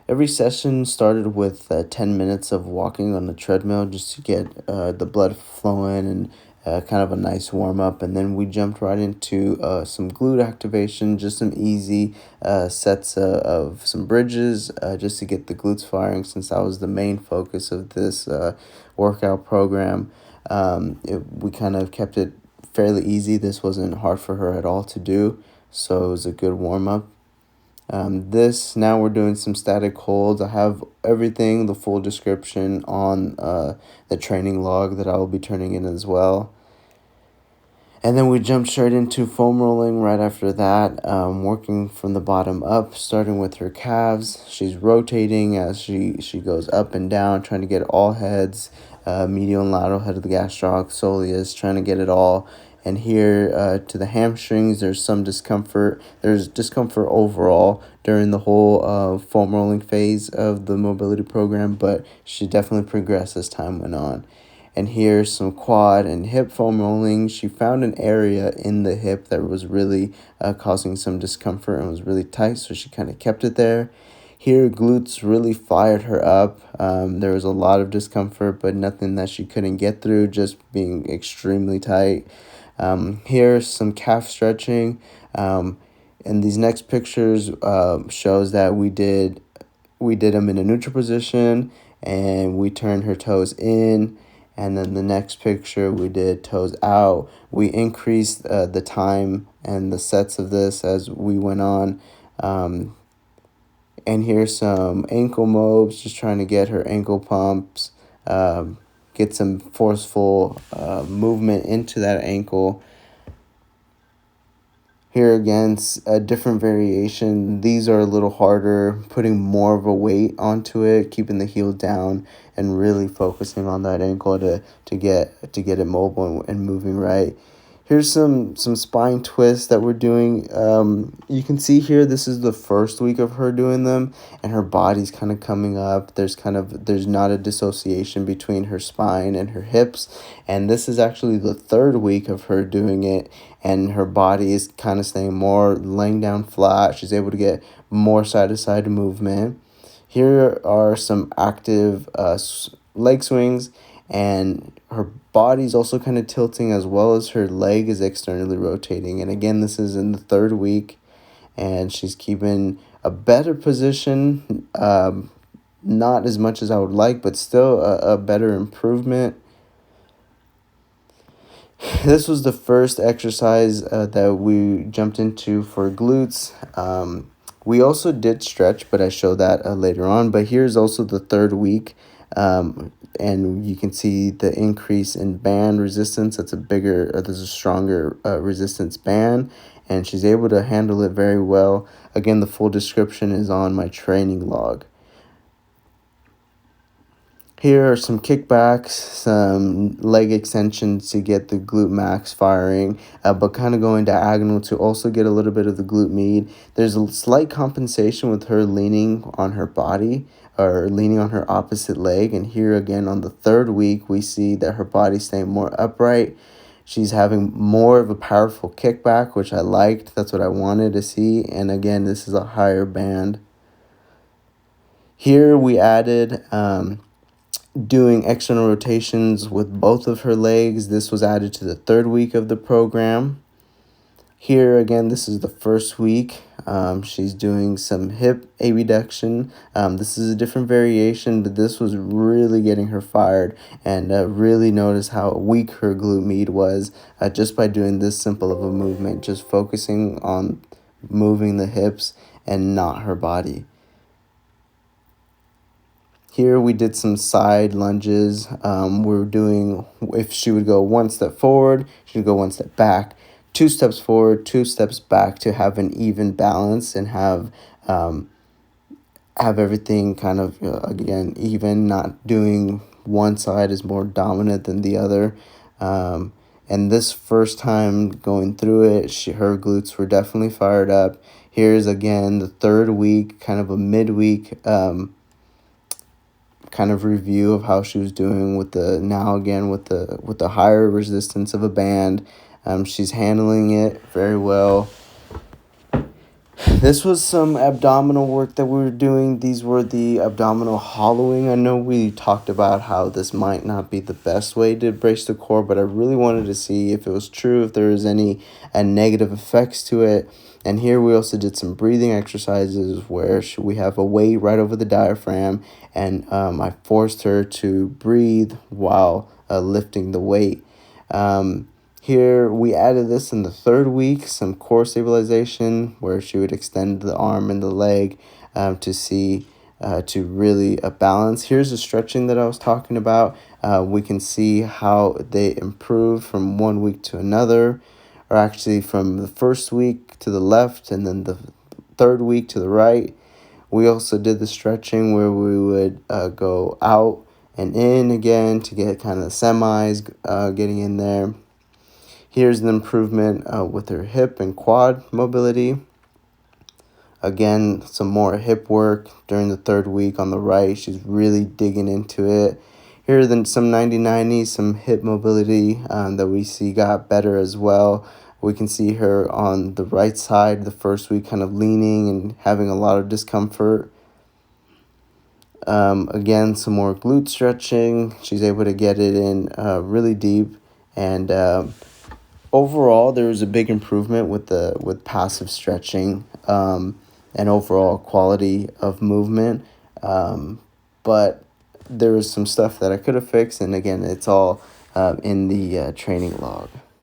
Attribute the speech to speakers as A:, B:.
A: Every session started with 10 minutes of walking on the treadmill just to get the blood flowing and kind of a nice warm up. And then we jumped right into some glute activation, just some easy sets of some bridges just to get the glutes firing, since that was the main focus of this workout program. We kind of kept it fairly easy. This wasn't hard for her at all to do, so it was a good warm up. Now we're doing some static holds. I have everything, the full description on the training log that I will be turning in as well. And then we jumped straight into foam rolling right after that, working from the bottom up, starting with her calves. She's rotating as she goes up and down, trying to get all heads, medial and lateral head of the gastroc, soleus, trying to get it all. And here to the hamstrings, there's some discomfort. There's discomfort overall during the whole foam rolling phase of the mobility program, but she definitely progressed as time went on. And here's some quad and hip foam rolling. She found an area in the hip that was really causing some discomfort and was really tight, so she kind of kept it there. Here, glutes really fired her up. There was a lot of discomfort, but nothing that she couldn't get through, just being extremely tight. Here's some calf stretching. And these next pictures shows that we did them in a neutral position, and we turned her toes in. And then the next picture, we did toes out. We increased the time and the sets of this as we went on. And here's some ankle mobs, just trying to get her ankle pumps, get some forceful movement into that ankle. Here again, a different variation. These are a little harder, putting more of a weight onto it, keeping the heel down, and really focusing on that ankle to get it mobile and moving right. Here's some spine twists that we're doing. You can see here, this is the first week of her doing them, and her body's kind of coming up. There's not a dissociation between her spine and her hips, and this is actually the third week of her doing it, and her body is kind of staying more laying down flat. She's able to get more side to side movement. Here are some active leg swings, and her body's also kind of tilting, as well as her leg is externally rotating. And again, this is in the third week, and she's keeping a better position. Not as much as I would like, but still a better improvement. This was the first exercise that we jumped into for glutes. We also did stretch, but I show that later on. But here's also the third week. And you can see the increase in band resistance. There's a stronger resistance band, and she's able to handle it very well. Again, the full description is on my training log. Here are some kickbacks, some leg extensions to get the glute max firing, but kind of going diagonal to also get a little bit of the glute med. There's a slight compensation with her leaning on her body, or leaning on her opposite leg. And here again on the third week, we see that her body's staying more upright. She's having more of a powerful kickback, which I liked. That's what I wanted to see. And again, this is a higher band. Here we added doing external rotations with both of her legs. This was added to the third week of the program. Here again, this is the first week. She's doing some hip abduction. This is a different variation, but this was really getting her fired, and really notice how weak her glute med was just by doing this simple of a movement, just focusing on moving the hips and not her body. Here we did some side lunges. We're doing, if she would go one step forward, she would go one step back, 2 steps forward, 2 steps back, to have an even balance and have everything kind of, again, even, not doing one side is more dominant than the other. And this first time going through it, her glutes were definitely fired up. Here's again the third week, kind of a midweek kind of review of how she was doing with the higher resistance of a band. She's handling it very well. This was some abdominal work that we were doing. These were the abdominal hollowing. I know we talked about how this might not be the best way to brace the core, but I really wanted to see if it was true, if there was any negative effects to it. And here we also did some breathing exercises where we have a weight right over the diaphragm, and I forced her to breathe while lifting the weight. Here we added this in the third week, some core stabilization where she would extend the arm and the leg to see to really balance. Here's the stretching that I was talking about. We can see how they improve from one week to another, or actually from the first week to the left and then the third week to the right. We also did the stretching where we would go out and in again to get kind of the semis getting in there. Here's an improvement with her hip and quad mobility. Again, some more hip work during the third week on the right. She's really digging into it. Here are then some 90/90, some hip mobility that we see got better as well. We can see her on the right side the first week kind of leaning and having a lot of discomfort. Again, some more glute stretching. She's able to get it in really deep, and overall there was a big improvement with passive stretching and overall quality of movement, but there was some stuff that I could have fixed, and again it's all in the training log.